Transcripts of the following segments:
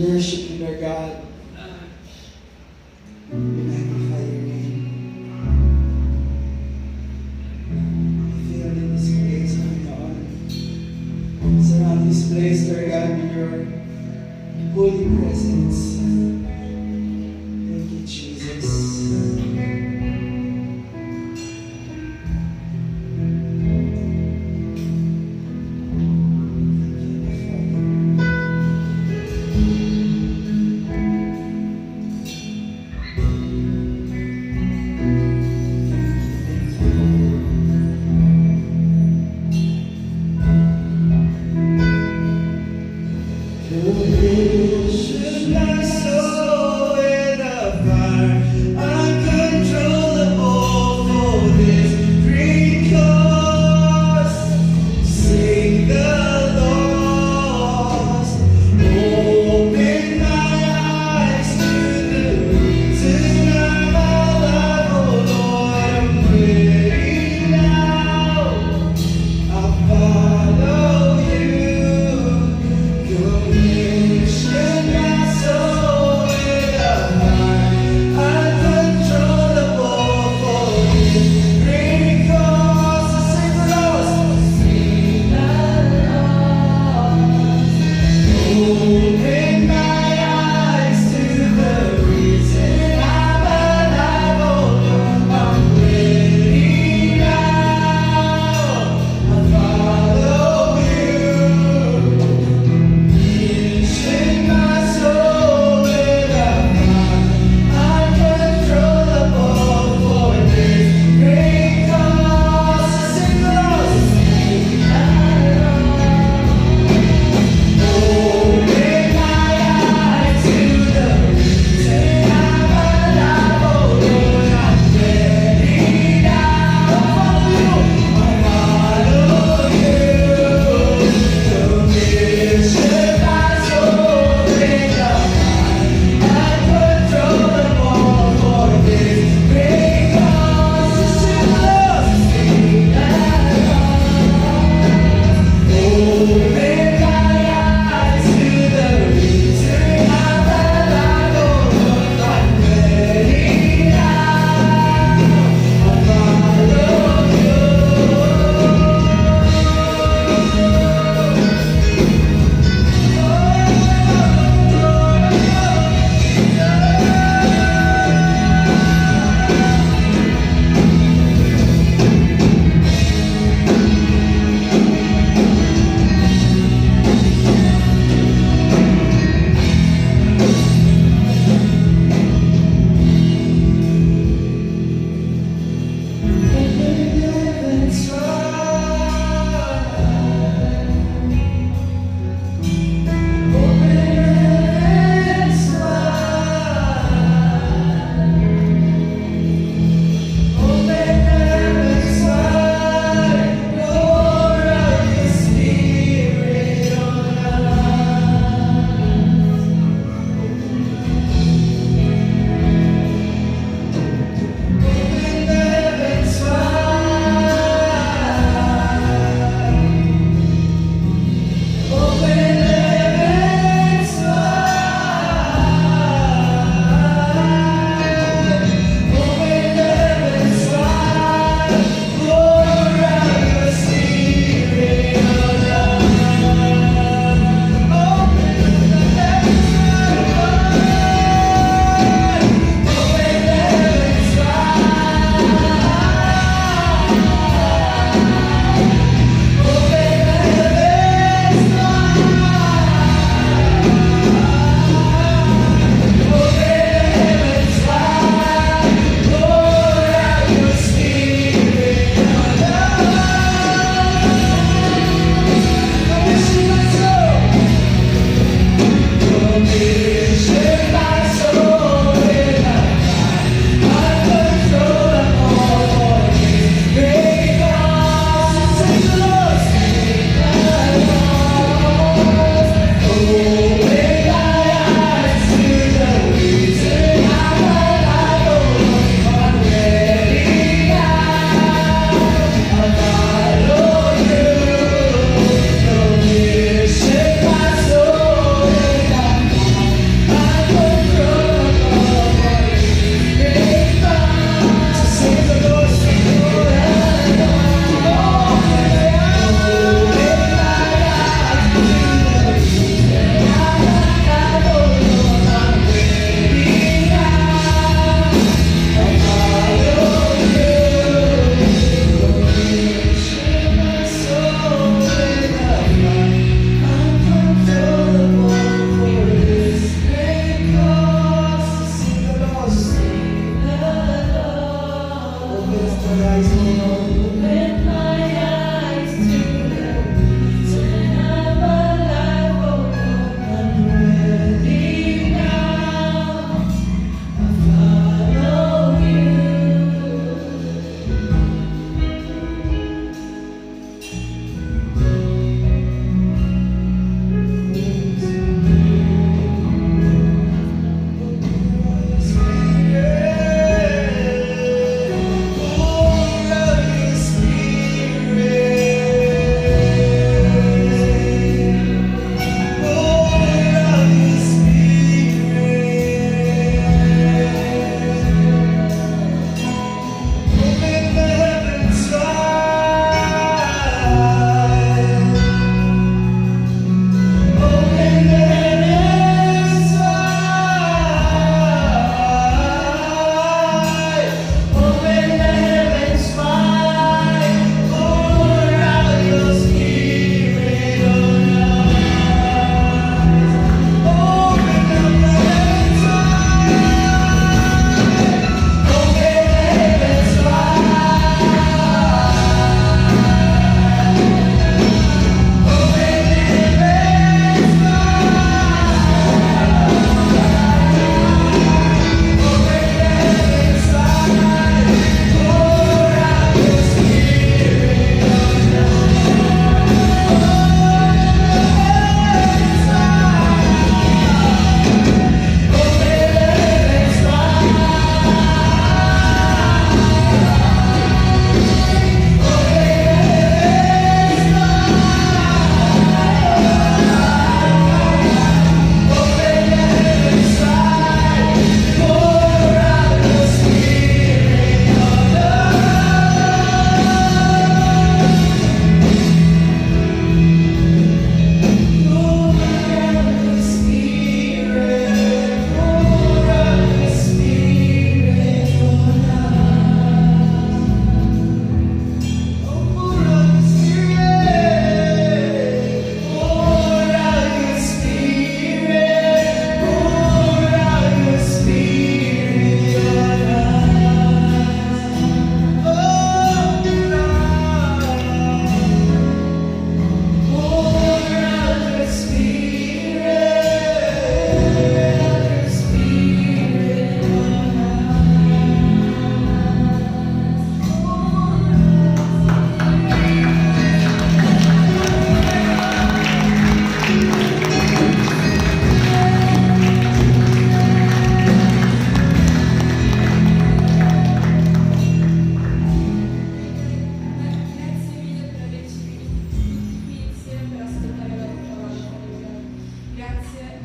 worship you, Lord God. We magnify your name. I feel in this place, Panginoon. Surround this place, Lord God, with your holy presence. Thank you, Jesus.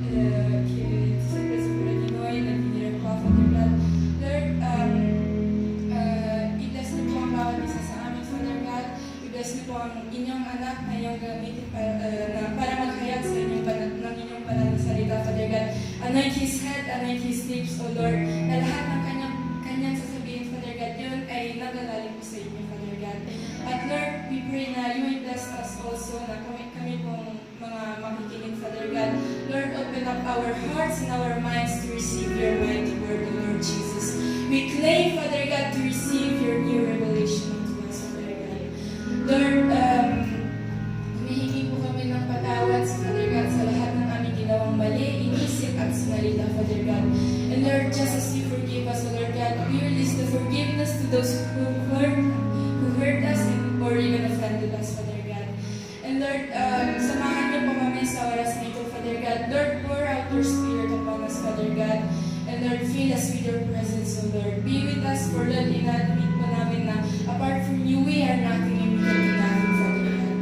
kay Super Dinoy, nag-dinner po, Father God. Lord, i-bless niyo po ang bawat isa sa amin, Father God. I-bless niyo po ang inyong anak na iyong gamitin para maghayag sa inyong ng inyong banal na salita, Father God. Anoint his head, anoint his lips, O Lord, na lahat ng kanyang sasabihin, Father God, yun ay nagagaling po sa inyo, Father God. At Lord, we pray na you will bless us also na kami pong mga makikinig, Father God. Lord, open up our hearts and our minds to receive your mighty word, O Lord Jesus. We claim, Father God, to receive your new revelation unto us, Father God. Lord, humihingi po kami ng patawad, Father God, sa lahat ng aming ginawang mali, inisip at sinalita, Father God. And Lord, just as you forgive us, O Lord God, we release the forgiveness to those who hurt us or even offended us, Father God. And Lord, samahan niyo po kami sa oras na ito, Father God. Lord, pour out your Spirit upon us, Father God. And Lord, fill us with your presence, O Lord. Be with us, for Lord, in-admit po namin na apart from you, we are nothing and we can do nothing, Father God.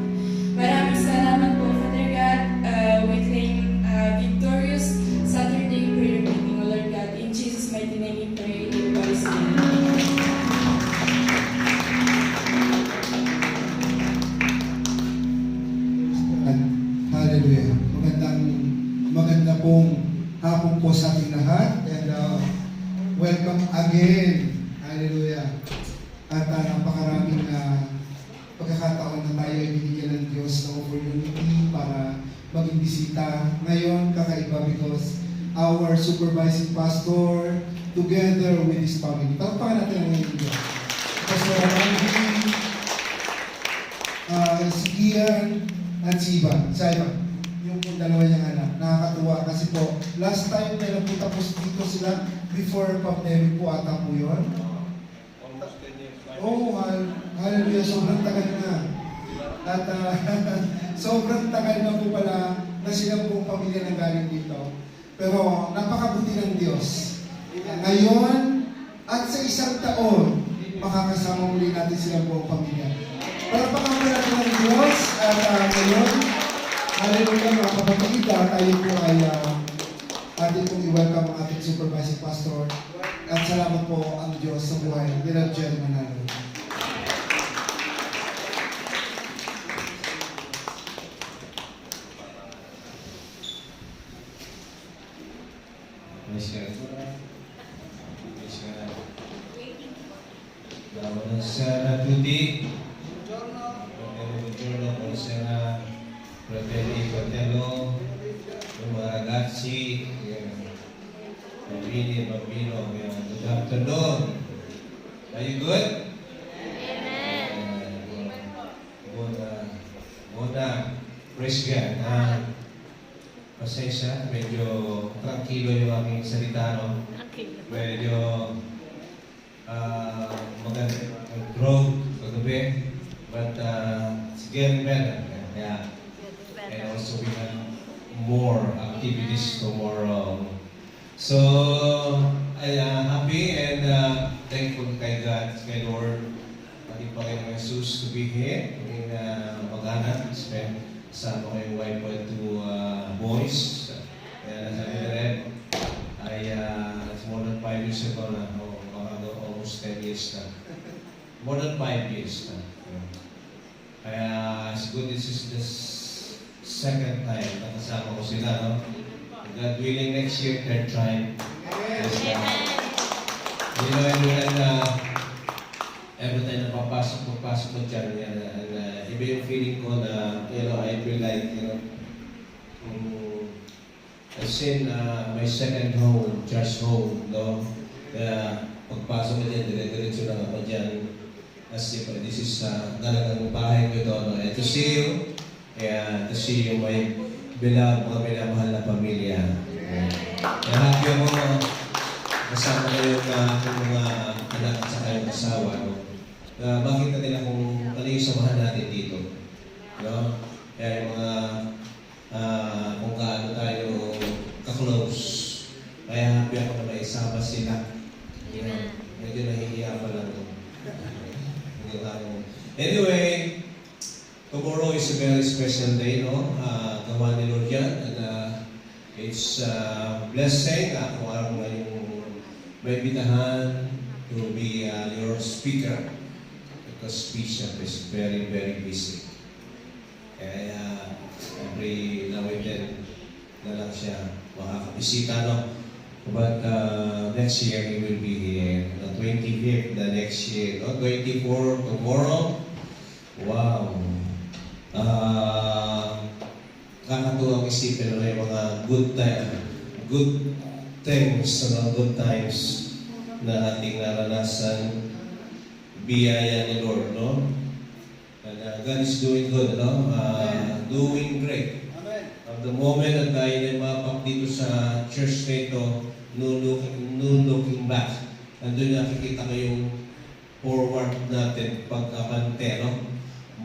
Maraming salamat po, Father God. We claim victorious Saturday prayer meeting, O Lord God. In Jesus' mighty name we pray. Everybody say amen. Hallelujah. Maganda pong hapon po sa ating lahat. And welcome again. Hallelujah. At napakaraming pagkakataon na tayo ay binigyan ng Diyos ng opportunity para maging bisita. Ngayon, kakaiba because our supervising pastor together with his family. Tapakan natin ang ngayon Diyos. Pastor Randy, si Ian, at si Ivan. Sa Ivan, yung dalawa niyang anak. Nakakatuwa kasi po, last time na napunta po dito sila before pandemic po ata po yun. Almost 10 years. Oh, hallelujah, sobrang tagal na. At sobrang tagal na po pala na sila pong pamilya na galing dito. Pero napakabuti ng Diyos. Ngayon, at sa isang taon, makakasama muli natin sila pong pamilya. Para pakamalaki ng Diyos at ngayon, hallelujah mga kapatid, tayo po ay atin pong i-welcome ang ating supervising pastor at salamat po ang Diyos sa buhay ni Rev. Jerry Manalo. Buonasera a tutti. Buongiorno, buonasera fratelli, fratello, mga ragazzi, bambini, bambino, good afternoon. Are you good? Muna, praise God. Pasensya, medyo tranquilo yung aming salita, no? Medyo maganda ang growth kagabi, but it's getting better. Yeah. And also we have more activities tomorrow. So I am happy and thankful kay God, kay Lord, ating Panginoon Jesus to be here in Magana, spend sama ko yung wife ko to boys. Kaya sabi na rin, it's more than 5 years ago na, almost 10 years na. More than 5 years na. Kaya it's good, this is the second time na kasama ko sila, no? God willing, next year, third time. Yes, you know, every time na papasok ko dyan, iba yung feeling ko na, I feel like, I've seen my second home, church home, no? Kaya pagpasok ko dyan, dire-diretso lang ako dyan. Kasi this is talagang bahay ko doon, no? And to see you, to see you, my mga minamahal na pamilya. Kaya happy ako kasama ko yung mga anak at saka yung asawa, no? Makita nila kung ano yung samahan natin dito. No? Kaya yung mga kung gaano tayo ka-close. Kaya happy ako na maisama sila. Medyo nahihiya pa lang. Anyway, tomorrow is a very special day, no? Gawa ni Lord yan. And It's a blessing kung ano nga yung may bitahan to be your speaker because Bishop is very, very busy. Kaya every now and then na lang siya makakabisita, no? But next year he will be here. The 25th, the next year. No? 24 tomorrow. Wow. Kakatuwang isipin na yung mga good things, good times na ating naranasan, biyaya ni Lord, no? And God is doing good, no? Doing great. At the moment na tayo na mapak dito sa church na ito, no looking back, nandun nakikita ko yung forward natin, pagkapante, no?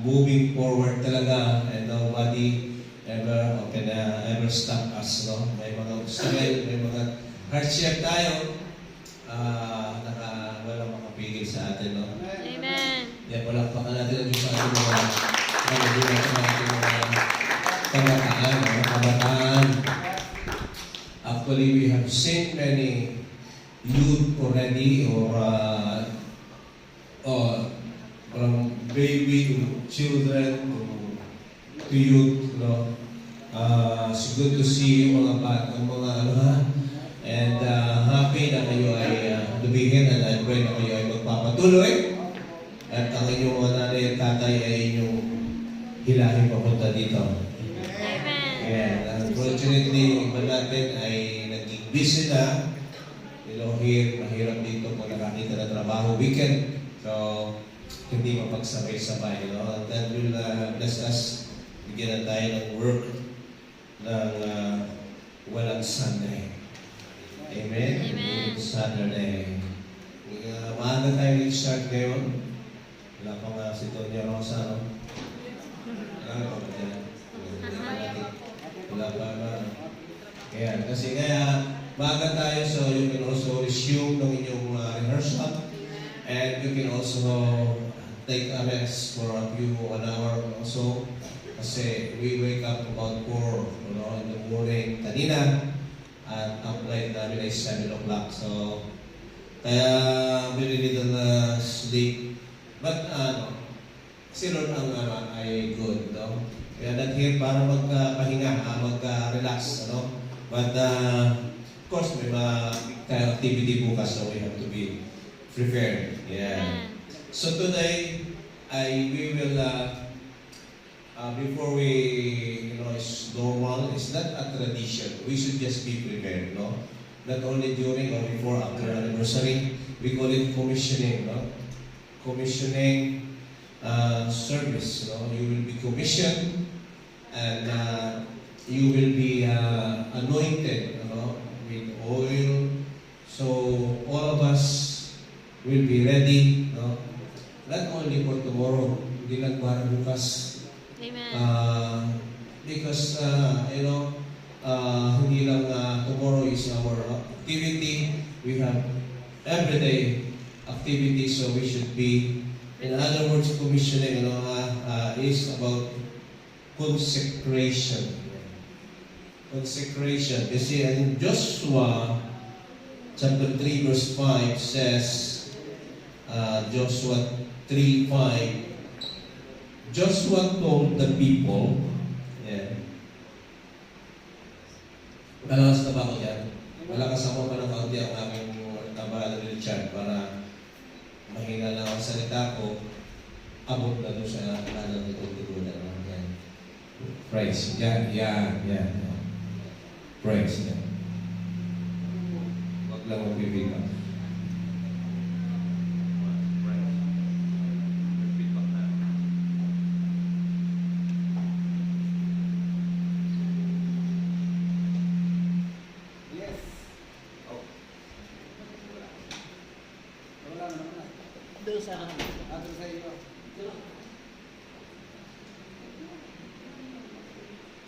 Moving forward talaga, and nobody ever stop us, no? May mga obstacle, may mga hardship tayo, walang makapigil sa atin, no? Amen. Yan, palakpakan natin ang Diyos sa ating mga kabataan, no? Kabataan. Actually, we have seen many youth already, or from baby to children to youth, no? It's good to see yung mga bata, mga ano ha, and happy na kayo ay lumihin and I pray na kayo ay magpapatuloy at ang inyong mga nanay at tatay ay inyong hilahin papunta dito. Amen. And unfortunately, iba natin ay naging busy na. You know, here, mahirap dito kung nakakita na trabaho weekend. So, hindi mapagsabay-sabay, you know. That will bless us. Bigyan na tayo ng work ng walang Sunday. Amen? Amen. Saturday. Maaga tayo nag-start ngayon. Wala pa nga si Tonya Rosa, no? Wala pa ba dyan? Wala pa ba? Ayan. Kasi kaya, maaga tayo, so you can also resume ng inyong rehearsal. And you can also take a rest for a few, 1 hour or so. Kasi we wake up about 4, you know, in the morning kanina. At upright namin ay 7 o'clock. So, kaya very little sleep. But, si Lord ang ay good, no? Kaya not here para magpahinga, mag-relax, ano? But, of course, may mga activity bukas, so we have to be prepared. Yeah. So today, we will, before we, you know, it's normal, it's not a tradition. We should just be prepared, no? Not only during or before, after anniversary, we call it commissioning, no? Commissioning service, no? You will be commissioned and you will be anointed, you know, with oil. So all of us will be ready, no? Not only for tomorrow, hindi lang para bukas. Amen. Because, you know, hindi lang tomorrow is our activity. We have everyday activity, so we should be, in other words, commissioning, you know, is about consecration. Consecration. You see, in Joshua chapter 3 verse 5 says, Joshua 3:5, Joshua told the people, malakas na ba ako dyan? Malakas ako pa ng kaunti ang aming tabalan ni Richard para mahina lang ang salita ko, abot na doon sa kanan nitong tigulan. Yan. Praise. Yan. Praise. Yan. Huwag lang magbibilang.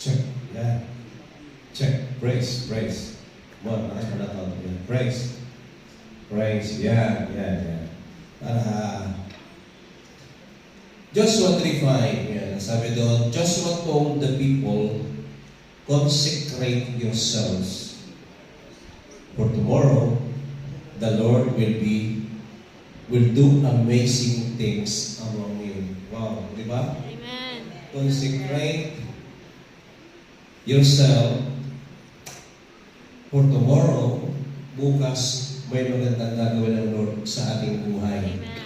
Check. Yeah. Check. Praise. One, praise. Yeah. Joshua 3:5. Yeah. Sabi doon, Joshua told the people, consecrate yourselves. For tomorrow, the Lord will do amazing things among you. Wow, di ba? Amen. Consecrate yourself for tomorrow. Bukas, may magandang gagawin ng Lord sa ating buhay. Amen.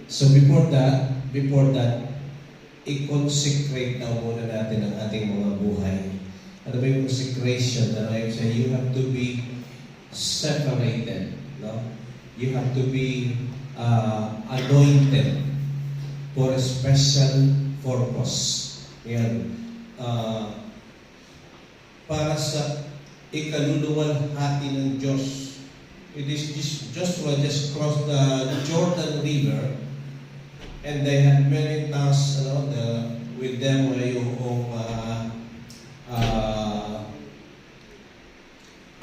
So before that, i-consecrate na muna natin ang ating mga buhay. Ano ba yung consecration? You have to be separated. No? You have to be anointed for a special purpose. Yan. Para sa ikaluluwalhati ng Diyos. It is Joshua just crossed the Jordan River, and they had many tasks with them yung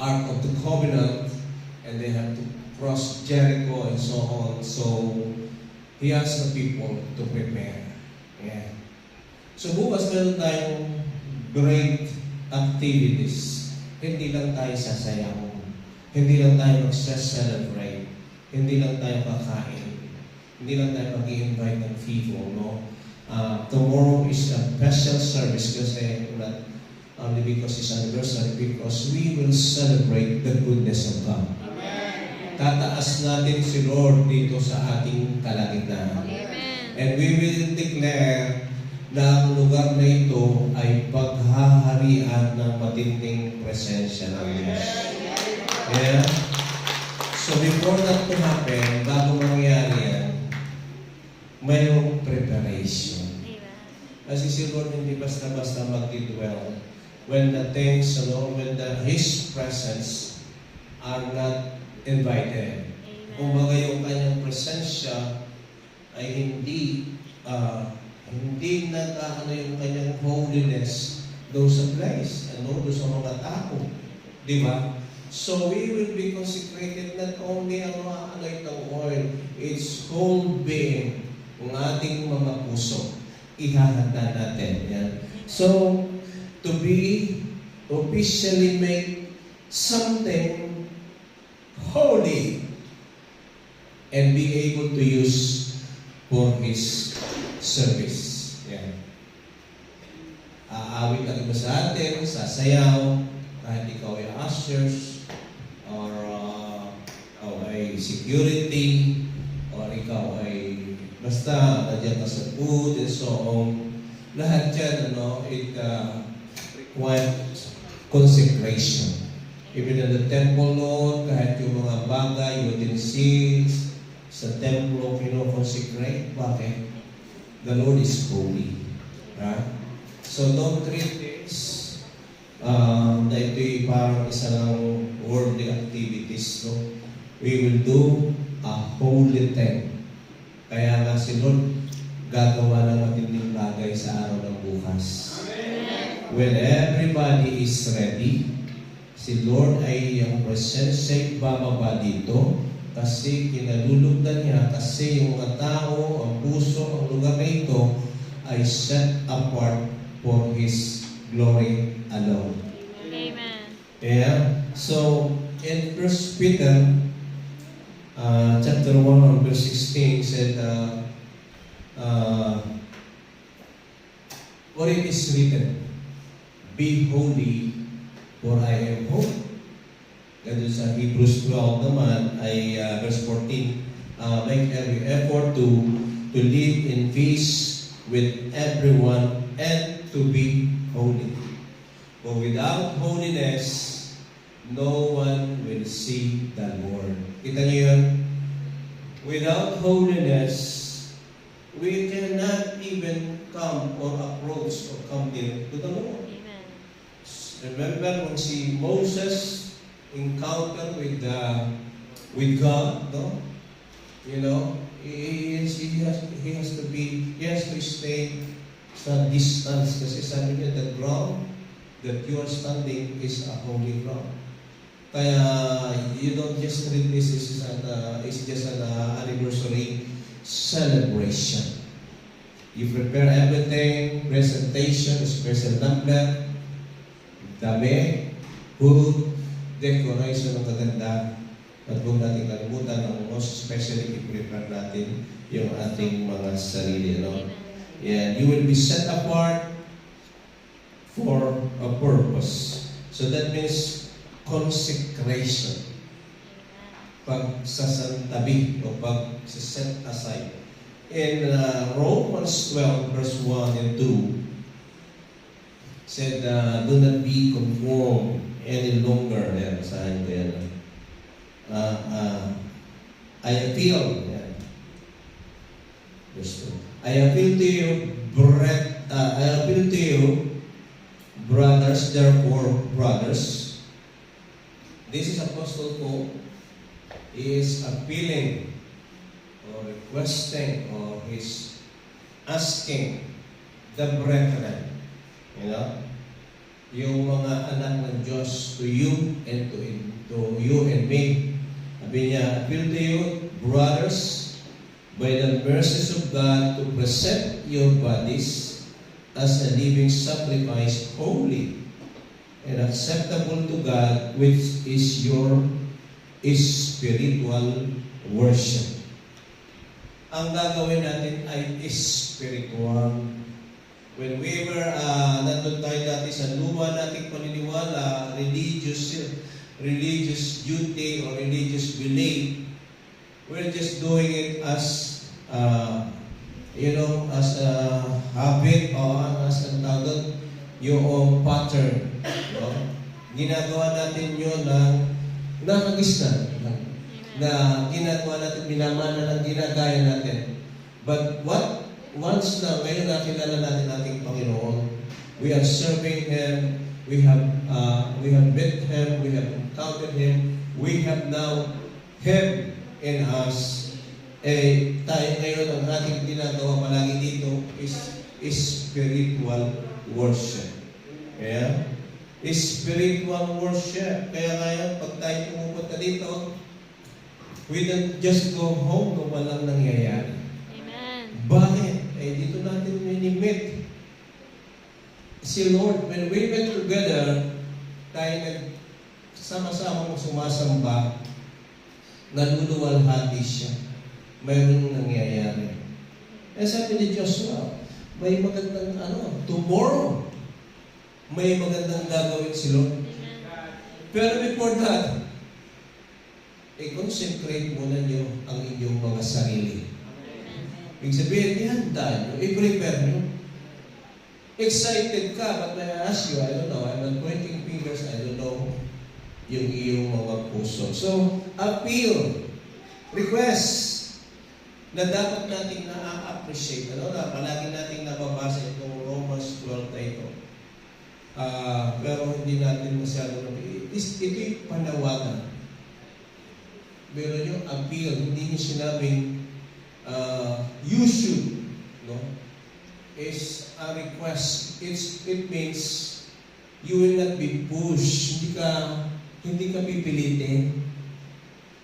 Ark of the Covenant, and they had to cross Jericho and so on. So he asked the people to prepare. Yeah. So bukas meron tayong great activities. Hindi lang tayo sasayaw. Hindi lang tayo mag-celebrate. Hindi lang tayo kakain. Hindi lang tayo mag-i-invite ng people, no? Tomorrow is a special service kasi not only because it's anniversary, because we will celebrate the goodness of God. Amen. Tataas natin si Lord dito sa ating kalagitnaan. Amen. And we will declare na ang lugar na ito ay paghaharian ng matinding presensya ng Diyos. Yeah? So before that to happen, bago mangyari yan, mayroong preparation. Amen. Kasi si Lord hindi basta-basta mag-dwell when the things, His presence are not invited. Kung baga yung kanyang presensya ay hindi yung kanyang holiness doon sa place, doon sa mga tao. Di ba? So we will be consecrated not only ang anoint ng oil, its whole being, ang ating mga puso. Ihahanda natin. Yan. So, to officially make something holy and be able to use for His service. Yan. Aawit ang iba sa atin, sasayaw, kahit ikaw ay ushers, or ay security, or ikaw ay basta nandiyan ka sa food and so on. Lahat yan, it requires consecration. Even in the temple, Lord, kahit yung mga bagay, utensils, sa templo, consecrate. Bakit? The Lord is holy. Right? So don't treat this na ito'y parang isa lang worldly activities. No? We will do a holy thing. Kaya nga si Lord gagawa ng matinding bagay sa araw ng bukas. Amen. When everybody is ready, si Lord ay ang presensya ay bababa dito kasi kinalulugdan niya kasi yung mga tao, ang puso, ang lugar na ito ay set apart for His glory alone. Amen. Yeah. So, in 1 Peter chapter 1 verse 16 said, what it is written, be holy, for I am holy. Ganun sa Hebrews 12 naman ay verse 14, make every effort to live in peace with everyone and to be holy. For without holiness, no one will see the Lord. Kita niyo yun? Without holiness, we cannot even come or approach or come near to the Lord. Amen. Remember when si Moses encountered with God, no? He has to stay sa distance kasi sabi niya, the ground that you are standing is a holy ground. Kaya you don't just treat this it's just an anniversary celebration. You prepare everything, presentation, special number, dami, food, decoration ng kaganda. At huwag natin kalimutan ang most especially i-prepare natin yung ating mga sarili. No? And you will be set apart for a purpose. So that means consecration. Pagsasantabi o pag-set aside. In Romans 12 verse 1 and 2 said, do not be conformed any longer. Yan, basahin ko yan. I appeal. Yan. Verse 2. I appeal to you, brothers, therefore, brothers. This is Apostle Paul. He is appealing or requesting or he's asking the brethren, yung mga anak ng Diyos to you and to you and me. Sabi niya, appeal to you, brothers, by the mercies of God, to present your bodies as a living sacrifice, holy and acceptable to God, which is your spiritual worship. Ang gagawin natin ay spiritual. When we were, nandun tayo dati sa luma nating paniniwala, religious duty or religious belief, we're just doing it as, as a habit or as ang tawag, yung pattern. Ginagawa natin yun ng nakagisnan. Na ginagawa natin, minamana ng ginagaya natin. But once na ngayon nakilala natin ating Panginoon, we are serving Him, we have met Him, we have encountered Him, we have now Him in us. Tayo ngayon, ang ating ginagawa palagi dito is spiritual worship. Kaya, spiritual worship. Kaya ngayon, pag tayo pumupunta dito, we don't just go home kung walang nangyayari. Amen. Bakit? Dito natin minimit. Si Lord, when we went together, tayo nagsama-sama sumasamba, naluluwalhati siya. Mayroon nangyayari. Sabi ni Joshua, may magandang tomorrow, may magandang gagawin si Lord. Pero before that, i-concentrate muna niyo ang inyong mga sarili. Ibig sabihin, ihanda nyo, i-prepare nyo. Excited ka, but may I ask you, I don't know, I'm not pointing fingers, I don't know, yung iyong mga puso. So, appeal, request, na dapat nating na-appreciate. Na palagi nating nababasa itong Romans 12 na ito. Pero hindi natin masyado ito'y panawagan. Meron yung appeal, hindi nyo sinabing you should, is a request. It means you will not be pushed. Hindi ka pipilitin.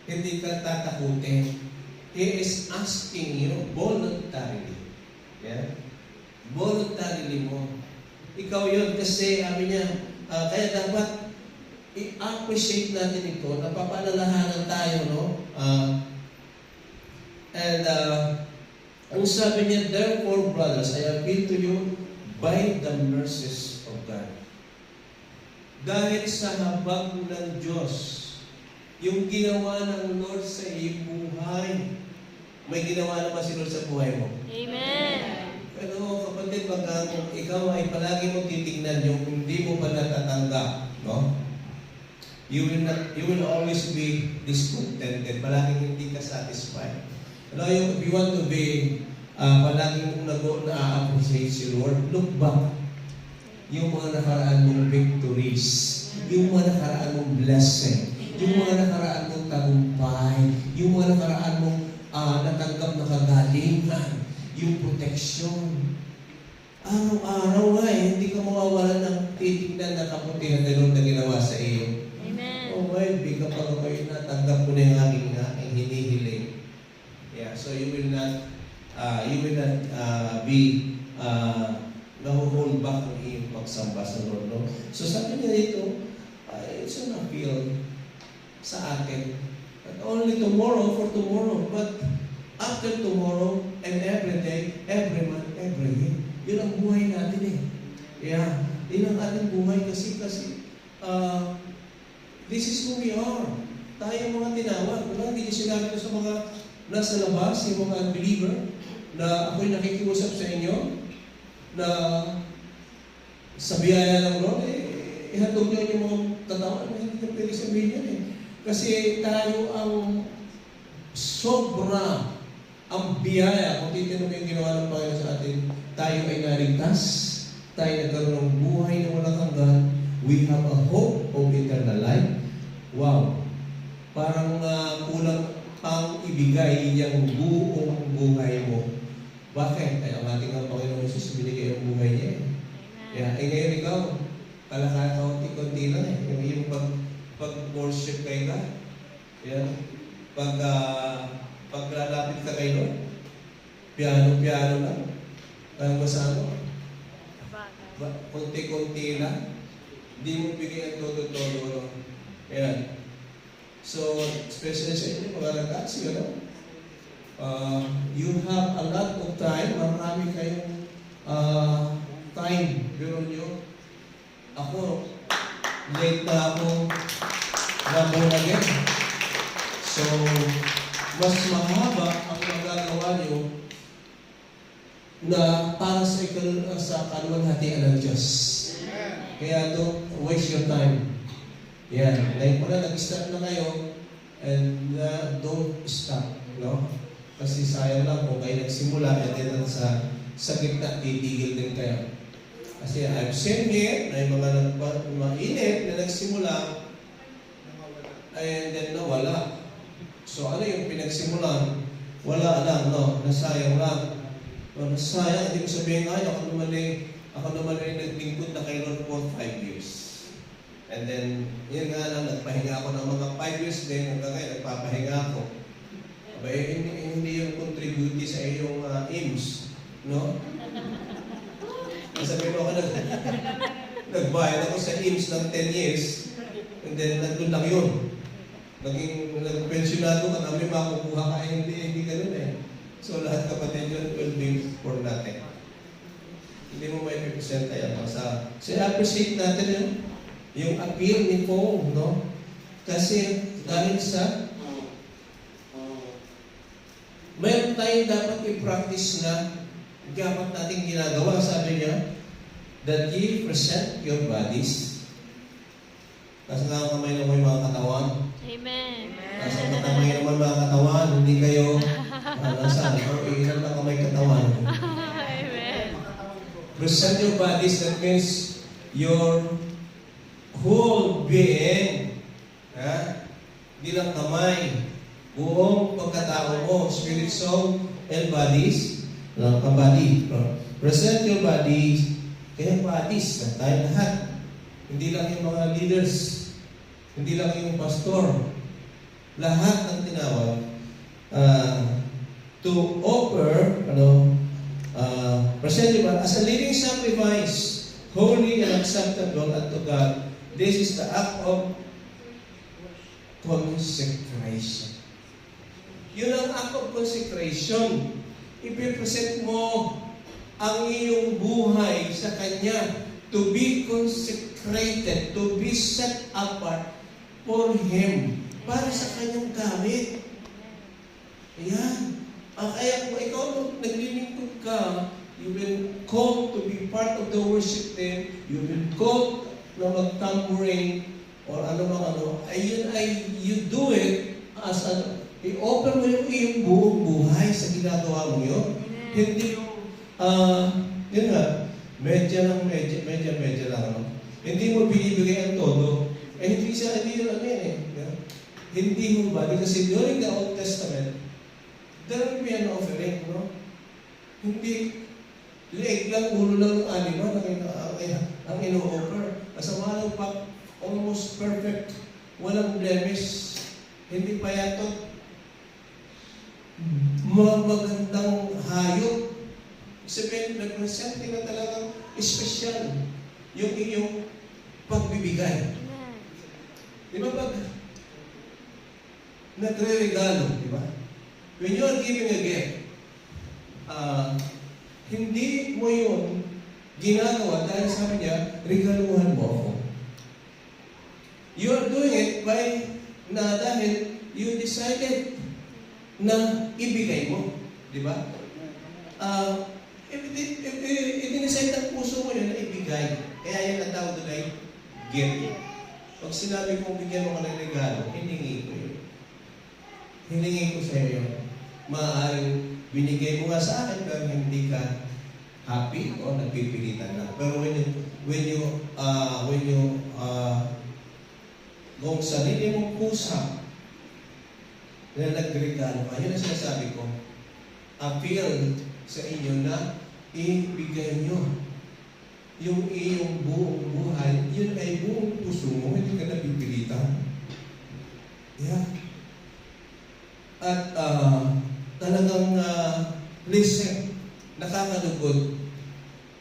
Hindi ka tatakutin. He is asking you voluntarily. Yeah? Voluntarily mo. Ikaw yun kasi, sabi niya, kaya dapat i-appreciate natin ito, napapaalalahanan tayo, ang sabi niya, therefore, brothers, I appeal to you by the mercies of God. Dahil sa habag ng Diyos, yung ginawa ng Lord sa iyong buhay, may ginawa naman si Lord sa buhay mo. Amen. Pero kapatid, pag ikaw ay palagi mo titignan yung hindi mo pa natatanggap, you will always be discontented. Palaging hindi ka satisfied. If you want to be palaging na-appreciate si Lord, look back. Yung mga nakaraan mong victories, yung mga nakaraan mong blessing, yung mga nakaraan mong tagumpay, yung mga nakaraan mong natanggap na kagalingan, yung proteksyon. Araw-araw nga hindi ka mawawalan ng titignan na kaputihan na Lord na ginawa sa iyo. Amen. Oh my, bigla pa kayo natanggap ko na yung aking hinihiling. Yeah, so you will not be nahuhold back ng iyong magsamba sa Lord, no? So sabi niya dito, it's an appeal sa atin. Not only tomorrow for tomorrow, but after tomorrow and every day, every month, every year. Yun ang buhay natin eh. Yeah. Yun ang ating buhay kasi this is who we are. Tayo mga tinawag. Hindi niyo sinabi ko sa mga nasa labas, yung mga unbeliever, na ako'y nakikiusap sa inyo, na sa biyaya ng Lord, ihatog niyo yung mga katawan. Hindi niyo pwede sabihin yan eh. Kasi tayo ang sobra ang biyaya. Kung titignan mo yung ginawa ng Panginoon sa atin, tayo ay naligtas, tayo nagkaroon ng buhay na walang hanggan, we have a hope of eternal life. Wow! Parang kulang pang ibigay yung buong buhay mo. Bakit? Ay, ang ating Panginoon Jesus, binigay ang buhay niya. Kaya, ngayon ikaw, kalakaunti-kunti lang eh. Yung pag-worship kay God. Yan. Paglalapit ka kay Lord, piano-piano lang. Kaya ba sa ano? Kunti-kunti lang. Hindi mo bigay ang todo-todo. Yan. So, especially sa inyo, mga nagkasi, you have a lot of time. Marami kayong time. Pero nyo, ako, late na ako na born again. So, mas mahaba ang magagawa nyo na para sa kaluwalhatian ng Diyos. Kaya don't waste your time. Yan. Ngayon pala, nag-start na kayo and don't stop. No? Kasi sayang lang kung kayo nagsimula at then sa gitna, titigil din kayo. Kasi I've seen here na yung mga mainit na nagsimula and then nawala. So ano yung pinagsimulan? Wala lang, no? Nasayang lang. No, nasayang, hindi ko sabihin nga, ako naman ay naglingkod na kay Lord for 5 years. And then, yun nga lang, nagpahinga ako ng mga 5 years din, hanggang ngayon, nagpapahinga ako. Aba, hindi yung contribute sa iyong aims, no? Sabi ko ako, nagbayad ako sa aims ng 10 years, and then naglulak yun. Nagpensyonado ka, namin makukuha ka, hindi ganun eh. So lahat kapatid yun will be for nothing. Hindi mo may represent yan. So appreciate natin yung appeal ni Paul, no? Kasi dahil sa mayroon tayong dapat i-practice na dapat natin ginagawa. Sabi niya, that ye present your bodies. Kasi nga kamay na may mga katawan. Amen. Kasi kamay naman mga katawan, hindi kayo saan? Ilan na kamay katawan. Amen. Present your bodies, that means your whole being. Hindi lang kamay. Buong pagkatao mo, spirit, soul, and bodies. Body. Present your bodies. Kaya bodies na tayo lahat. Hindi lang yung mga leaders. Hindi lang yung pastor. Lahat ng tinawag to offer, present your body as a living sacrifice, holy and acceptable unto God. This is the act of consecration. Yun ang act of consecration. Ipipresent mo ang iyong buhay sa Kanya to be consecrated, to be set apart for Him, para sa Kanyang gamit. Ayan. Kaya kung ikaw naglilingkod ka, you will call to be part of the worship team, you will call na mag-tambourine, or ayun ay, you do it as i-offer mo yung iyong buong buhay sa ginagawa mo yun. Hindi yung, yun nga, medya lang. Hindi mo binibigay ang todo. Hindi yun Hindi mo ba? Kasi during the Old Testament, there will be an offering, no? Hindi, leeg lang, ulo lang ng animal ang ino-offer. Kasama lang pa, almost perfect, walang blemish, hindi payatot, magandang hayop. Sabihin, representing na talagang espesyal. yung iyong pagbibigay. Amen. Di ba pag nagre-regalo, di ba? When you are giving a gift, hindi mo yun ginagawa dahil sabi niya, regaluhan mo ako. You are doing it dahil you decided na ibigay mo. Di ba? I-decide ang puso mo yun na ibigay. Kaya yan ang tawag doon ay gift. Pag sinabi kong bigyan mo ka ng regalo, hiningi ko yun. Hiningi ko sa iyo. Maaaring binigay mo nga sa akin pero hindi ka happy o nagpipilitan lang. Pero kung sarili mong pusa na nagregalo ka, yun ang sinasabi ko, appeal sa inyo na ibigay nyo yung iyong buong buhay, yun ay buong puso mo, hindi ka napipilitan. Yeah. At talagang listen, nakakalugod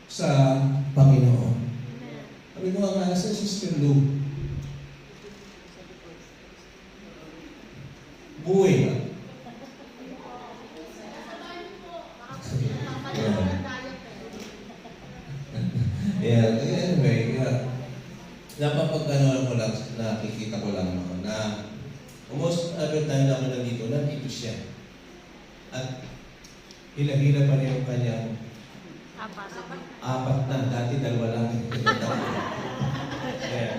sa Panginoon. Sabi ko nga sa Sister Lou, buhay na. Anyway, napapagano ko lang, nakikita ko lang na almost every time na ako nandito siya. At hila-hila pa niya yung kanyang apat na, dati dalawa lang. Ayan.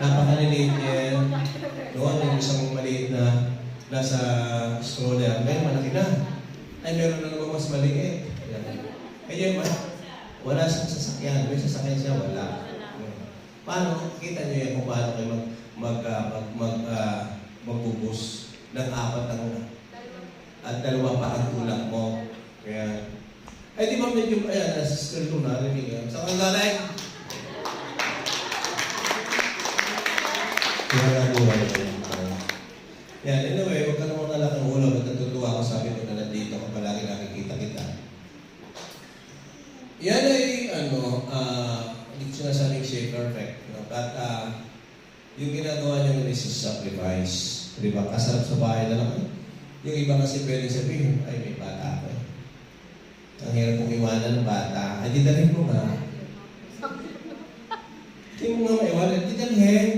Napakaliliit niya. Noon yung isang maliit na nasa stroller. Ngayon malaki na. Ay meron na naman mas maliit. Kaya wala siyang sasakyan. May sasakyan siya, wala. Paano? Kita niyo yan kung paano kayo magbubus ng apat at dalawa pa ang tulak mo. Kaya, ay di ba medyo, ayan, nasa Sister Lou narinig yan. Sa kanlalay? Kaya ang buhay ko. Yan, anyway, huwag ka namang nalak ng ulo. At natutuwa ako, sabi ko na nandito kung palagi nakikita kita. Yan ay, hindi ko sinasabing siya perfect. No? But, yung ginagawa niyo is sacrifice. Di ba? Kasarap sa bahay na naman. Yung iba kasi pwede sabihin, ay may bata ako. Ang hirap kong iwanan ng bata. Ay, di dalhin mo nga. Hindi mo nga maiwanan. Di dalhin.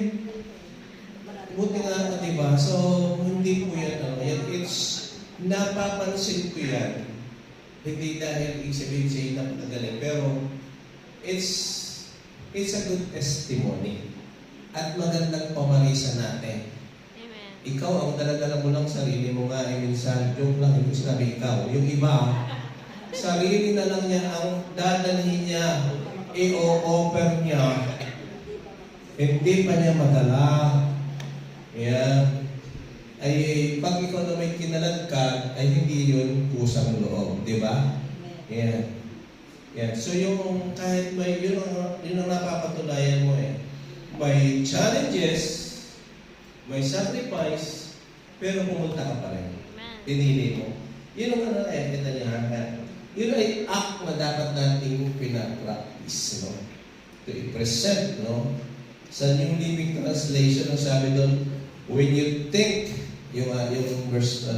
Buti nga, di ba? So, hindi po yan. It's, napapansin ko yan. Hindi dahil isabihin siya napakagaling. Pero, it's a good testimony. At magandang pamarisa natin. Amen. Ikaw, ang daladala mo lang sarili mo nga, ay minsan, joke lang, hindi sinabi ikaw. Yung iba, sarili na lang niya ang dadalhin niya, i-o-offer niya. Hindi pa niya madala. Yeah. Ay, pag ikaw na may kinalagkad, ay hindi yun kusang loob. Di ba? Yeah. Yeah. So yung kahit may, yun ang napapatunayan mo eh. May challenges, may sacrifice, pero pumunta ka pa rin. Pinili mo. Yun ang kita niya. Yun ay act na dapat nating pinapractice. No? To i-present. No? Sa New Living Translation, ang sabi doon, when you think, yung verse 2,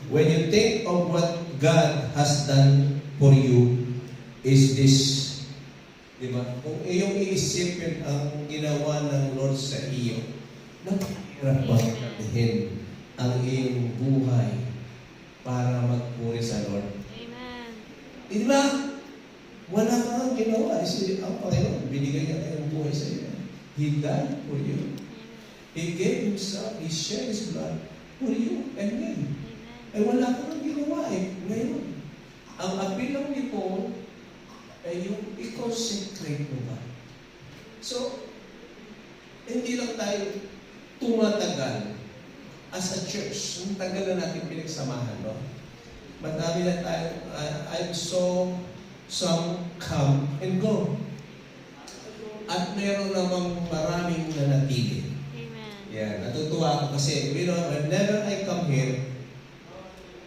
when you think of what God has done for you, is this, di ba? Kung iyong iisipin ang ginawa ng Lord sa iyo, napakahirap ba sabihin ang iyong buhay para magpuri sa Lord? Amen. Di ba? Wala ka nga ginawa. Ang Panginoon, binigay niya kayong buhay sa iyo. He died for you. He gave Himself, He shed His blood for you and me. Ay wala ka nga ginawa eh. Ngayon, ang appeal lang ni Paul ay yung i-consecrate mo ba? So, hindi lang tayo tumatagal as a church. Ang tagal na natin pinagsamahan, no? Madami na tayo, I'm so some come and go. At meron namang maraming nanatili. Amen. Yeah, natutuwa ako kasi, whenever I come here,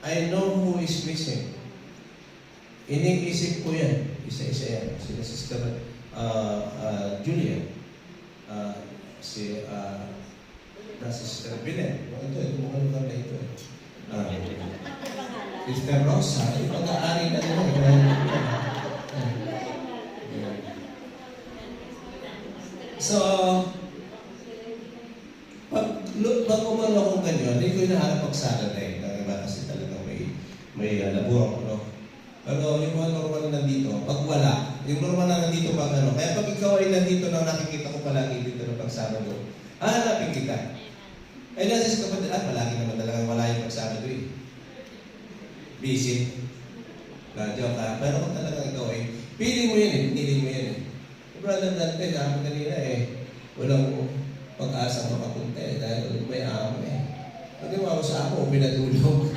I know who is missing. Iniisip ko yan. Isa-isa yan. Sila Sister Julia. Si Sister Binet. Ito mga lugar na ito. Sister Rosa, yung pag-aari na nila. So, pag umano akong ganyan, hindi ko hinahanap pagsada na eh. Diba? Kasi talagang may laburo, no? Pero yung mga normal na nandito, pag wala, yung normal na nandito pag ano, kaya pag ikaw ay nandito na nakikita ko palagi dito ng pagsama doon, hahanapin kita. Ay nasis kapatid, palagi naman talagang wala yung pagsama doon eh. Busy. Joke ka. Pero kung talagang ikaw eh, pili mo yan eh, pinili mo yan eh. Brother Dante, sabi kanina eh, walang pag-asa makapunta eh, dahil may amo eh. Pag iwaw sa ako, pinatulog.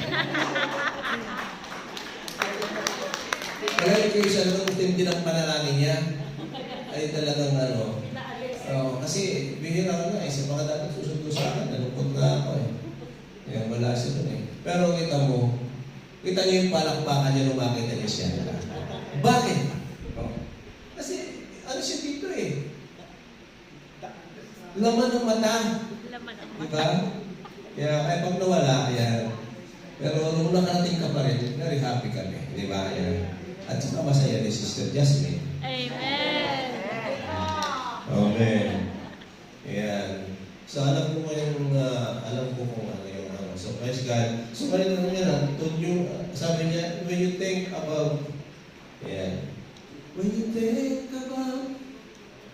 Kaya ito yung isa lang tindi ng panalangin niya, ay talagang ano, kasi bihira ka na eh, sa mga dapat susundo sa akin, nalungkot na ako eh. Kaya wala siya doon eh. Pero kita niyo yung palakpakan niya nung makita niya siya. Bakit? Kasi ano siya dito eh? Laman ng mata. Diba? Kaya pag nawala, ayan. Pero nung nakarating ka pa rin, very happy kami. Diba? Ayan. At saka masaya ni Sister Jasmine. Amen. Amen. Ayan. So alam ko kung ano yung ano. So praise God. So kanina naman yan, sabi niya, when you think about, ayan. When you think about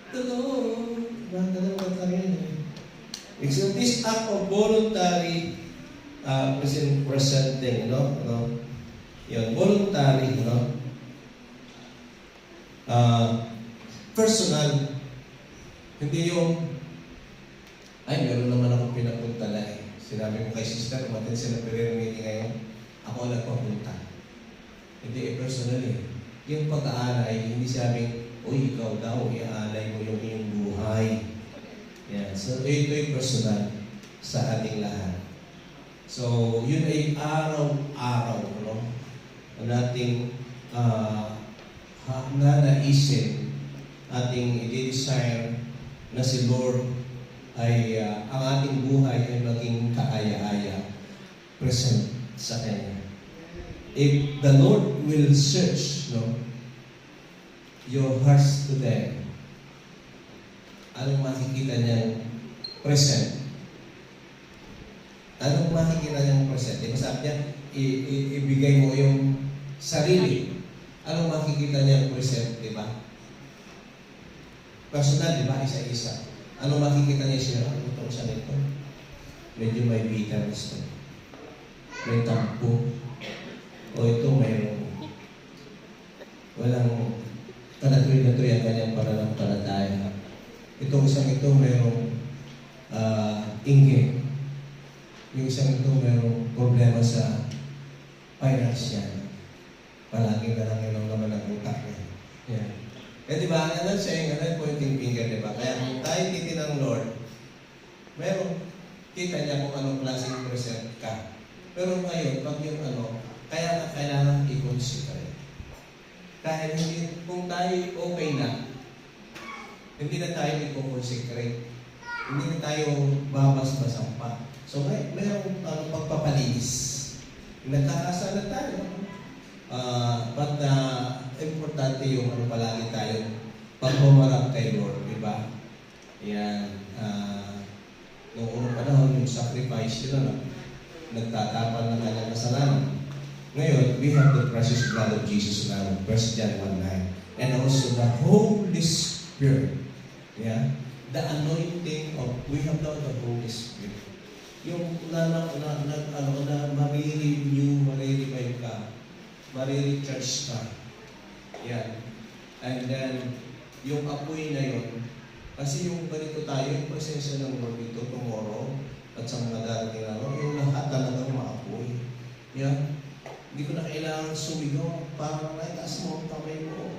the Lord, so this act of voluntary presenting, yun, voluntary, personal, hindi yung, ay, meron naman akong pinapunta na eh. Sinabi ko kay sister, umatin sila prayer meeting ngayon, ako nagpapunta. Hindi personal eh. Yung pag-aalay, hindi sabing, uy, ikaw daw, iaalay mo yung iyong buhay. Yan. So, ito yung personal sa ating lahat. So, yun ay araw-araw, nating nanaisip, ating i-desire na si Lord ay ang ating buhay ay maging kaaya-aya, present sa Kanya. If the Lord will search your hearts today, anong makikita niyang present? Anong makikita niyang present? Diba sabi niya, ibigay mo yung sarili. Anong makikita niyang present, diba? Personal, diba? Isa-isa. Anong makikita niya siya? Itong sa nito. Medyo may bitterness to. May tampo. O ito mayroong walang kanatoy-natoy ang kanyang pananampalataya. Itong isang ito mayroong inggit. Yung isang ito mayroong problema sa finance niya. Palagi na lang yun ang naman ng utak niya. Yeah. Eh di ba, yan ang saying, pointing finger, di ba? Kaya kung tayo titinang Lord, mayroong kita niya kung anong klaseng present ka. Pero ngayon, pag yung kaya na kailangan i-consider. Dahil kung tayo okay na, hindi na tayo i-consecrate. Hindi na tayo babas-basan pa. So, mayroong pagpapalinis. Nagkakasala tayo. But importante yung palagi tayo pagbumarap kay Lord, di ba? Yan. Noong unang panahon, yung sacrifice yun nagtatapal ng kanyang kasalanan. Ngayon, we have the precious blood of Jesus now, 1 John 1:9. And also the Holy Spirit. Yeah? The anointing of, we have now the Holy Spirit. Yung marirenew, marirevive ka, marirecharge ka. Yeah. And then, yung apoy na yun, kasi yung ganito tayo, yung presensya ng Lord dito, tomorrow, at sa mga darating araw, yung lahat talagang maapoy. Yeah. Hindi ko na kailangan sumigaw, parang taas mo ang kamay mo.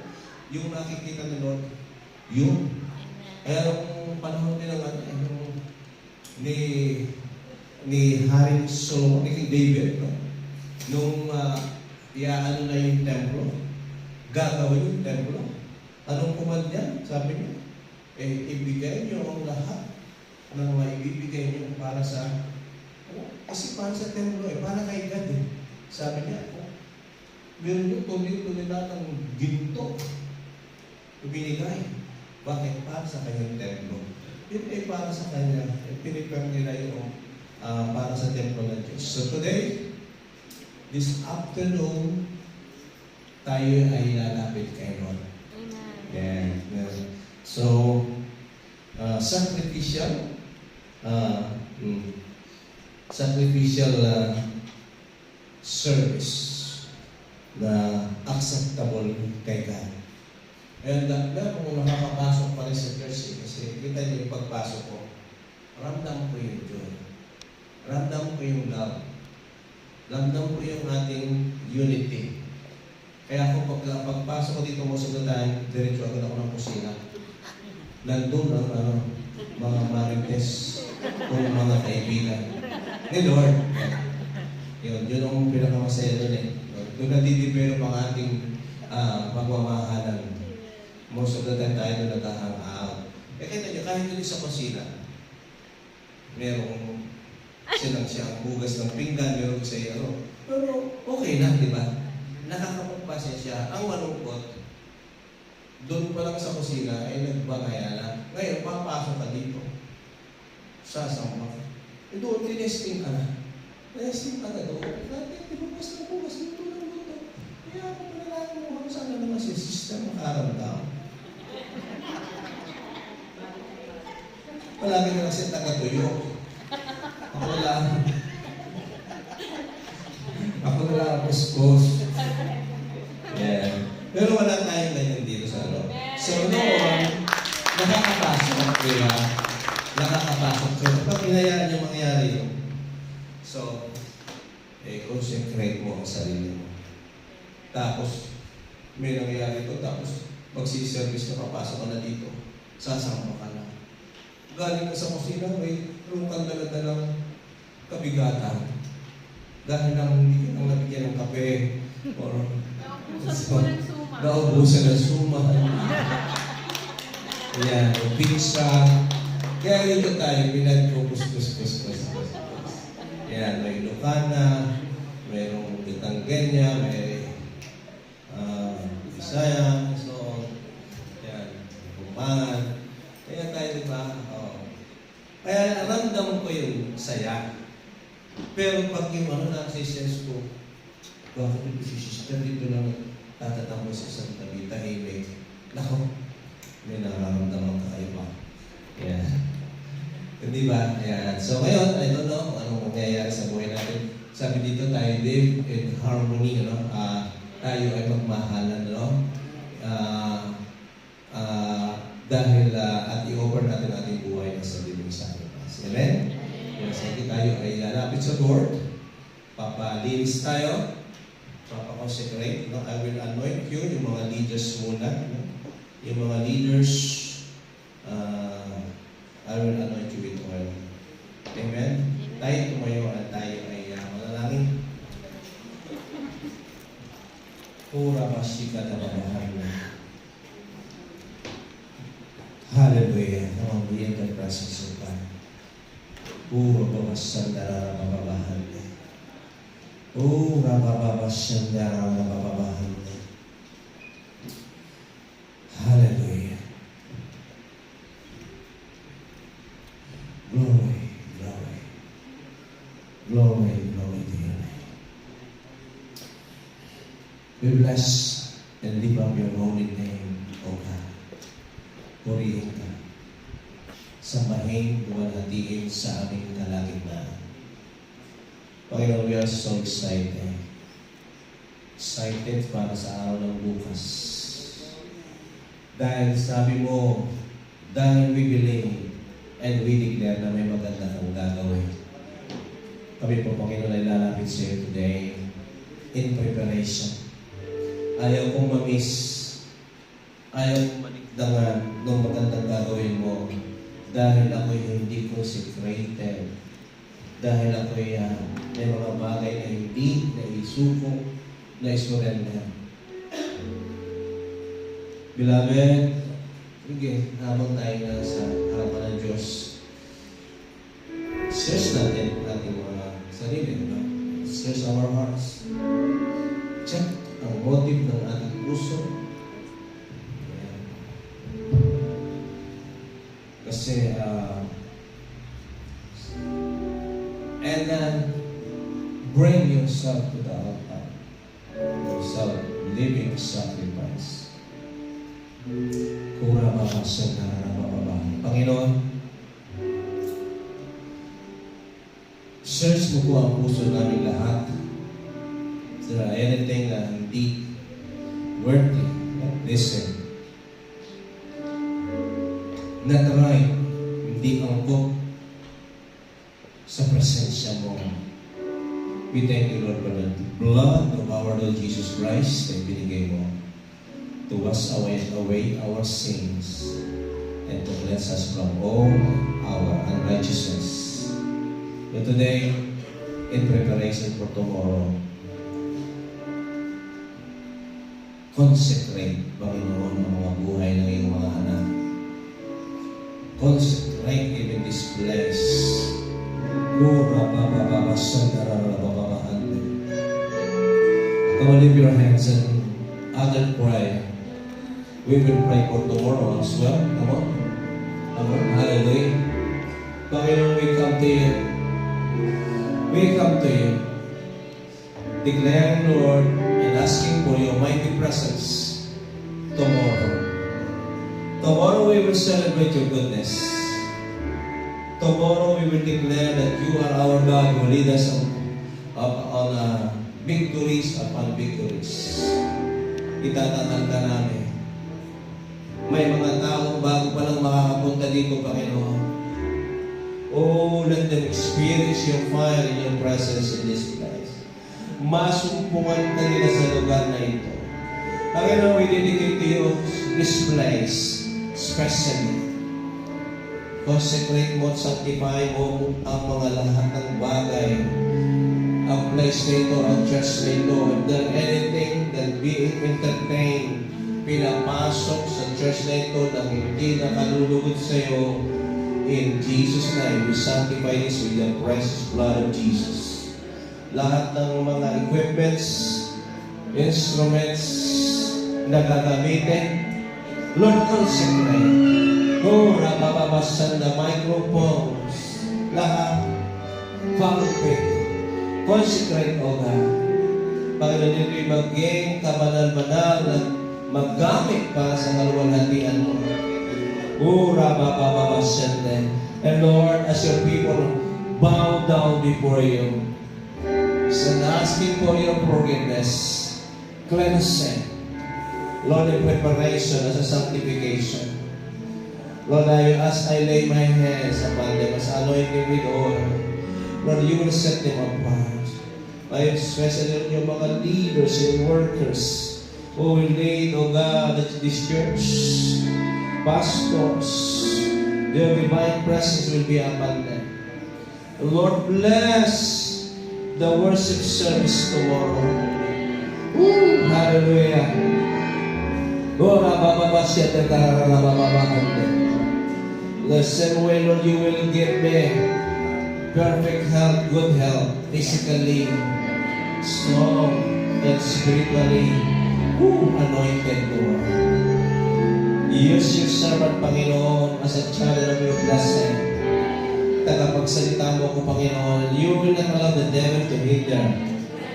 Yung nakikita ni Lord, yun. Kaya nung panahon din ng ni Haring Solomon, ni King David, nung iaano na yung templo, gagawin yung templo. Anong command niya? Sabi niya, ibigay niyo ang lahat ng maibibigay niyo para sa, kasi para sa templo para kay God Sabi niya, meron yung tuloy-tuloy na ng ginto. Ibinigay. Bakit? Para sa kanyang templo. Yun para sa kanya. Pinipare nila yung para sa templo ng Diyos. So today, this afternoon, tayo ay lalapit kay Lord. Amen. So, sacrificial service na acceptable kay God. And kung nakakapasok pa rin sa church kasi kita niyo yung pagpasok ko, ramdam ko yung joy. Ramdam ko yung love. Ramdam ko yung ating unity. Kaya ako pagpasok ko dito mo sa time, diretso agad ako ng kusina. Nandun ang mga marites kung mga kaibigan ni Lord. Yun ang pinakamasaya doon Doon nadidevelop ang ating pagmamahalan. Most of the time tayo doon nag-hang out. Kita nyo, kahit doon sa kusina, merong siyang hugas ng pinggan, merong sa iyo. Pero okay lang, di ba? Nakakapagpasya siya. Ang malungkot, doon pa lang sa kusina ay nagbangaya na. Ngayon, papasok ka dito. Sasama ka. Doon, tinesting ka na. Tinesting ka na doon. Di ba mas nabukas dito lang dito? Kaya ako panalangin mo kung saan na naman si sister makaramdam. Palagi na kasi taga-tuyo. Ako lang puspos. Yeah. Pero wala tayong ganyan dito sa ano. So noon, nakakapasok, di ba? Nakakapasok. So kapag pinayaan yung mangyari yun, so, concentrate mo ang sarili mo. Tapos, may nangyayari ito, tapos magsiservice ka, papasok ka na dito, sasama ka na. Galing ka sa kusina, may kang dala-dalang kabigatan. Dahil lang hindi ka nang nabigyan ng kape, or naubusan ng suma. Ayan, o pizza. Kaya dito tayo, pinag-focus. Ayan, may Lucana, mayroong Bitanggenya, may Bisaya, so, ayan, Bumangan. Kaya tayo, di ba? Kaya ramdam ko yung saya. Pero pag yung nasa-sense ko, bakit ito si sister dito lang tatatang mo sa isang tabi, tahimik. Nako, may nararamdaman kakaiba. Yeah. Hindi ba? Ayan. So ngayon, I don't know kung anong mangyayari sa buhay natin. Sabi dito tayo, live in harmony, tayo ay magmahalan, dahil at i-offer natin ating buhay na sa living sacrifice. Amen? Yes, hindi tayo ay lalapit sa Lord. Papalinis tayo. Papa-consecrate. I will anoint you, yung mga leaders muna. Yung mga leaders, I will anoint you with oil. Amen? Tayo tumayo at tayo ay manalangin. Pura masika na mabahay na. Hallelujah. Now we in the presence of God. Puro bawasan na mababahan na. Bababasan na mababahan na. Hallelujah. Glory, glory. Glory, glory to your name. We bless and lift up your holy name, O God. Purihin ka. Sambahin, buwalhatiin sa aming kalagitnaan. Panginoon, we are so excited. Excited para sa araw ng bukas. Dahil sabi mo, dahil we believe and we declare na may maganda kang gagawin. Kami po, Panginoon, ay lalapit sa iyo today in preparation. Ayaw kong mamiss. Ayaw kong manikdangan ng magandang gagawin mo. Dahil ako'y hindi consecrated. Dahil ako'y may mga bagay na hindi na isuko, na isurrender. Beloved, sige, habang tayo na sa harapan ng Diyos, search natin ating mga sarili, no? Search our hearts. Check ang motive ng ating puso. Ayan. Kasi, and then, bring yourself to the altar. Yourself, living sacrifice. Kura mapasok na nabababa. Panginoon, search mo po ang puso namin lahat. Is there anything na hindi worthy of listen? Not right, hindi angkop sa presensya mo. We thank you, Lord, for the blood of our Lord Jesus Christ na binigay mo to wash away our sins and to cleanse us from all our unrighteousness. But today, in preparation for tomorrow, consecrate, Panginoon, ang mga buhay ng iyong mga anak. Consecrate even this place. Come on, lift your hands and other prayer. We will pray for tomorrow as well. Come on. Come on. Hallelujah. Panginoon, we come to you. We come to you. Declaring, Lord, and asking for your mighty presence tomorrow. Tomorrow we will celebrate your goodness. Tomorrow we will declare that you are our God who lead us on victories upon victories. Itatatanda namin. May mga taong bago pa lang makakapunta dito, Panginoon. Oh, let them experience your fire and your presence in this place. Masumpungan ka nila sa lugar na ito. Panginoon, we dedicate to you this place, especially. Consecrate mo at sanctify mo ang mga lahat ng bagay. Ang place na ito, ang church na ito. If there anything that being entertained, pinapasok sa church na ito na hindi nakalulugod sa iyo, in Jesus' name, we sanctify this with the precious blood of Jesus. Lahat ng mga equipments, instruments na gagamitin, Lord, consecrate. Oh, nabababasan na microphones, lahat, pulpit, consecrate, O God. Panginoon, dito'y maging kabanal-banal at maggamit para sa kaluwalhatian mo. Oh, nabababasan na. And Lord, as your people bow down before you, and asking for your forgiveness, cleansing, Lord, in preparation as a sanctification. Lord, as I lay my hands upon them, as anoint them with oil, Lord, you will set them apart. I especially yung mga leaders and workers who will lead, O God, this church, pastors, their divine presence will be upon them. Lord, bless the worship service tomorrow. Woo! Hallelujah. The same way, Lord, you will give me perfect health, good health, physically, strong, and spiritually anointed, Lord. Use your servant, Panginoon, as a channel of your blessing. Tagapagsalita mo ko, Panginoon, you will not allow the devil to hinder.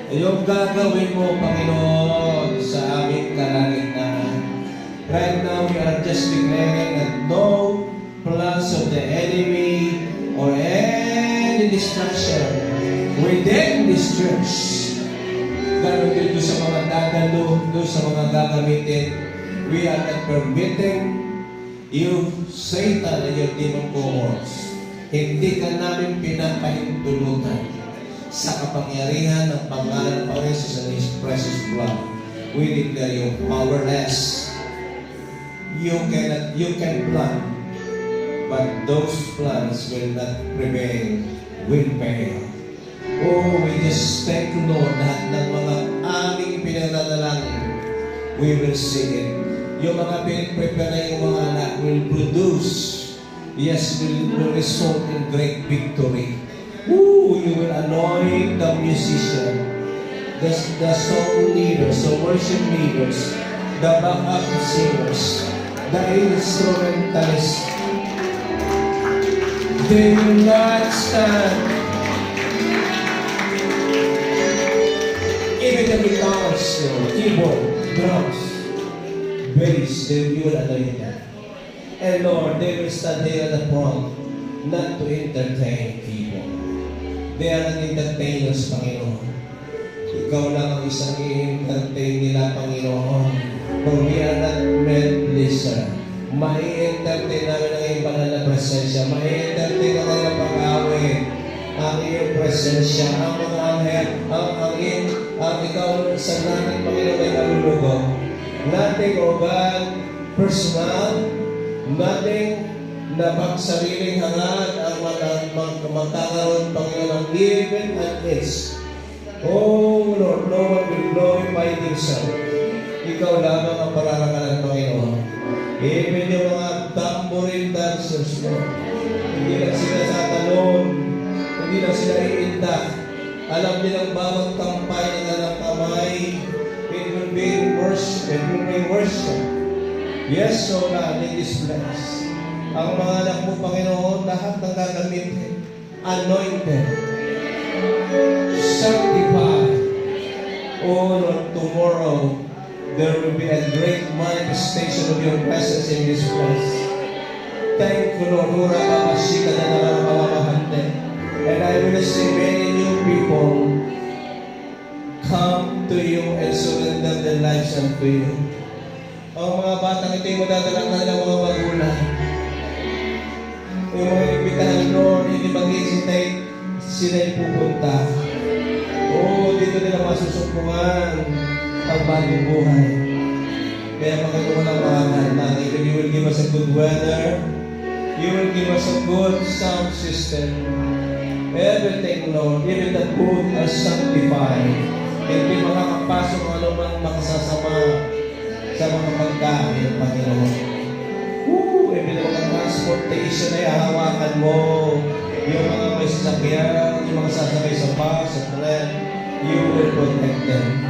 Yung gagawin mo, Panginoon, sa aming kalagitnaan. Right now, we are just declaring that no plans of the enemy or any destruction within this church. Gano'n din doon sa mga dadalo, doon sa mga gagamitin. We are not permitting you, Satan, and your demon cohorts. Hindi ka namin pinapahintulutan sa kapangyarihan ng pangalan ng Jesus and His precious blood. We declare you powerless. You can plan, but those plans will not prevail, will fail. Oh, we just thank you, Lord, lahat ng mga aming pinagdadalangin, we will see it yung mga pinipprepare na yung mga anak will produce, yes, will result in great victory. Woo! You will anoint the musician, the song leaders, the worship leaders, the backup singers, the instrumentalists. They will not stand. Even the guitars, keyboard, drums, bass, you will anoint them. And Lord, they will stand there at the front, not to entertain people. They are not entertainers, Panginoon. Ikaw lang ang isang i-entertain nila, Panginoon. For we are not meant listener. Mai-entertain namin ang iyong banal na presensya. Mai-entertain ang iyong pag-awit. Ang iyong presensya, ang mga anghel, ang ikaw sa namin, Panginoon, ay nalulugod. Nothing, O God, personal, nothing na pagsariling hangad ang magkakaroon, Panginoon, ang given and is. Oh Lord, no one will glorify himself. Ikaw lamang ang pararangalan, Panginoon. Even yung mga tambourine dancers, Lord, hindi lang sila sa talon, hindi lang sila iindak. Alam nilang bawat kampay na ng kamay, it will be worship, it will be worship. Yes, so God, in this place, ang mga anak mo, Panginoon, lahat ng gagamitin, anointed, sanctified. Oh Lord, tomorrow, there will be a great manifestation of your presence in this place. Thank you, Lord. Ura ka masika na naramamahante. And I will see many new people come to you and surrender their lives unto you. Ang mga batang ito yung madadala na ng mga magulang. Yung mga ibitahan, Lord, hindi mag-hesitate, sila'y pupunta. Oo, dito nila masusumpungan ang bagong buhay. Kaya Panginoon ang mga natin, you will give us a good weather, you will give us a good sound system, everything, Lord, even the food are sanctified. Hindi makakapasok ang anumang makasasama sa mga pagkain, Panginoon. Even the mga transportation ay hahawakan mo, yung mga may sasakyan, yung mga sasakay sa bus, sa tren, you will protect them.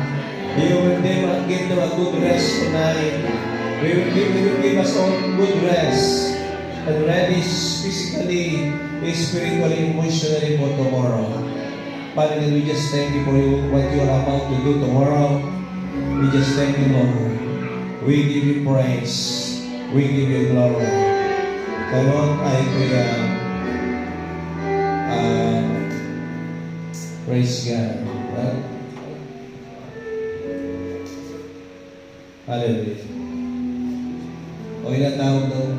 You will give them a good rest tonight. You will give us all good rest. And ready physically, spiritually, emotionally for tomorrow. Father, we just thank you for what you are about to do tomorrow. We just thank you, Lord. We give you praise. We give you glory. Lord, I praise God. Hallelujah. O ilang tawag daw?